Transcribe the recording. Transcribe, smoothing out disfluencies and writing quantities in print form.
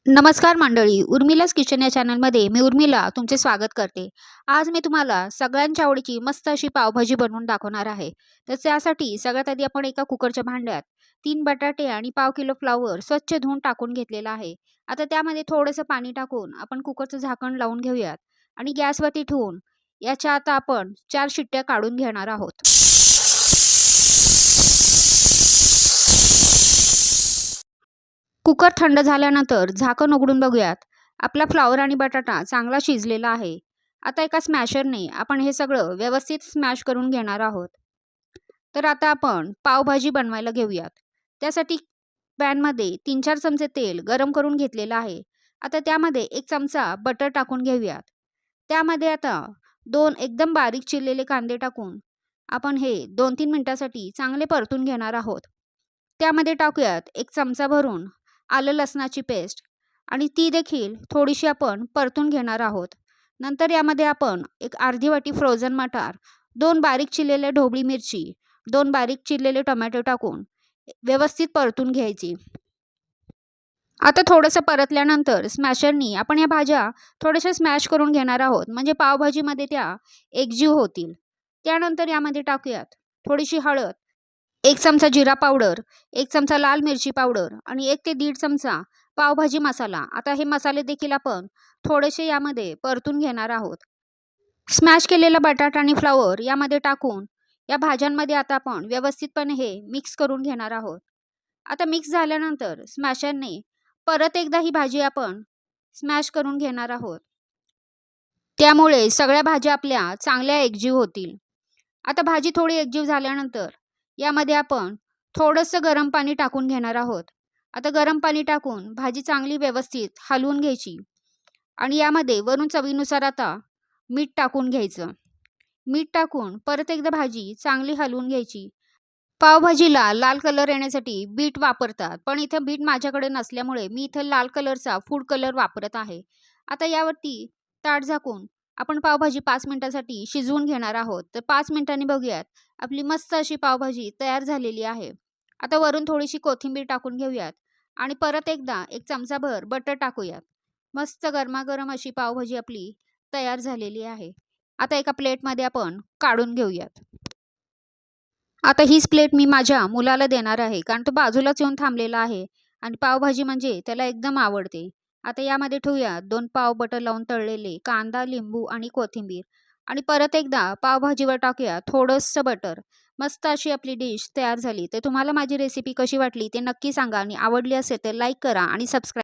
नमस्कार मंडळी, उर्मिलास किचन या चॅनलमध्ये मी उर्मिला तुमचे स्वागत करते. आज मी तुम्हाला सगळ्यांच्या आवडीची मस्त अशी पावभाजी बनवून दाखवणार आहे. तर त्यासाठी सगळ्यात आधी आपण एका कुकरच्या भांड्यात 3 बटाटे आणि पाव किलो फ्लावर स्वच्छ धुवून टाकून घेतलेला आहे. आता त्यामध्ये थोडंसं पाणी टाकून आपण कुकरचं झाकण लावून घेऊयात आणि गॅसवरती ठेवून याच्या आता आपण 4 शिट्ट्या काढून घेणार आहोत. कुकर थंड झाल्यानंतर झाकण उघडून बघूयात. आपला फ्लॉवर आणि बटाटा चांगला शिजलेला आहे. आता एका स्मॅशरने आपण हे सगळं व्यवस्थित स्मॅश करून घेणार आहोत. तर आता आपण पावभाजी बनवायला घेऊयात. त्यासाठी पॅनमध्ये 3-4 चमचे तेल गरम करून घेतलेलं आहे. आता त्यामध्ये 1 चमचा बटर टाकून घेऊयात. त्यामध्ये आता 2 एकदम बारीक चिरलेले कांदे टाकून आपण हे 2-3 मिनिटासाठी चांगले परतून घेणार आहोत. त्यामध्ये टाकूयात 1 चमचा भरून आलं लसणाची पेस्ट आणि ती देखील थोडीशी आपण परतून घेणार आहोत. नंतर यामध्ये आपण एक अर्धी वाटी फ्रोझन मटार, 2 बारीक चिरलेले ढोबळी मिरची, 2 बारीक चिरलेले टोमॅटो टाकून व्यवस्थित परतून घ्यायची. आता थोडंसं परतल्यानंतर स्मॅशरनी आपण या भाज्या थोड्याशा स्मॅश करून घेणार आहोत, म्हणजे पावभाजीमध्ये त्या एकजीव होतील. त्यानंतर यामध्ये टाकूयात थोडीशी हळद, 1 चमचा जिरा पावडर, 1 चमचा लाल मिरची पावडर आणि 1 ते 1.5 चमचा पावभाजी मसाला. आता हे मसाले देखील आपण थोडेसे यामध्ये परतून घेणार आहोत. स्मॅश केलेला बटाटा आणि फ्लॉवर यामध्ये टाकून या भाज्यांमध्ये आता आपण व्यवस्थितपणे हे मिक्स करून घेणार आहोत. आता मिक्स झाल्यानंतर स्मॅशरने परत एकदा ही भाजी आपण स्मॅश करून घेणार आहोत. त्यामुळे सगळ्या भाज्या आपल्या चांगल्या एकजीव होतील. आता भाजी थोडी एकजीव झाल्यानंतर यामध्ये आपण थोडंसं गरम पाणी टाकून घेणार आहोत. आता गरम पाणी टाकून भाजी चांगली व्यवस्थित हलवून घ्यायची आणि यामध्ये वरून चवीनुसार आता मीठ टाकून घ्यायचं. मीठ टाकून परत एकदा भाजी चांगली हलवून घ्यायची. पावभाजीला लाल कलर येण्यासाठी बीट वापरतात, पण इथं बीट माझ्याकडे नसल्यामुळे मी इथं लाल कलरचा फूड कलर वापरत आहे. आता यावरती ताट झाकून आपण पावभाजी 5 मिनिटांसाठी शिजवून घेणार आहोत. तर 5 मिनिटांनी बघूयात आपली मस्त अशी पावभाजी तयार झालेली आहे. आता वरून थोडीशी कोथिंबीर टाकून घेऊयात आणि परत एकदा 1 चमचाभर बटर टाकूयात. मस्त गरमागरम अशी पावभाजी आपली तयार झालेली आहे. आता एका प्लेटमध्ये आपण काढून घेऊयात. आता हीच प्लेट मी माझ्या मुलाला देणार आहे, कारण तो बाजूलाच येऊन थांबलेला आहे आणि पावभाजी म्हणजे त्याला एकदम आवडते. आता यामध्ये ठेवूया 2 पाव बटर लावून तळलेले कांदा, लिंबू आणि कोथिंबीर आणि परत एकदा पावभाजीवर टाकूया थोडंसं बटर. मस्त अशी आपली डिश तयार झाली. तर तुम्हाला माझी रेसिपी कशी वाटली ते नक्की सांगा आणि आवडली असेल तर लाईक करा आणि सबस्क्राईब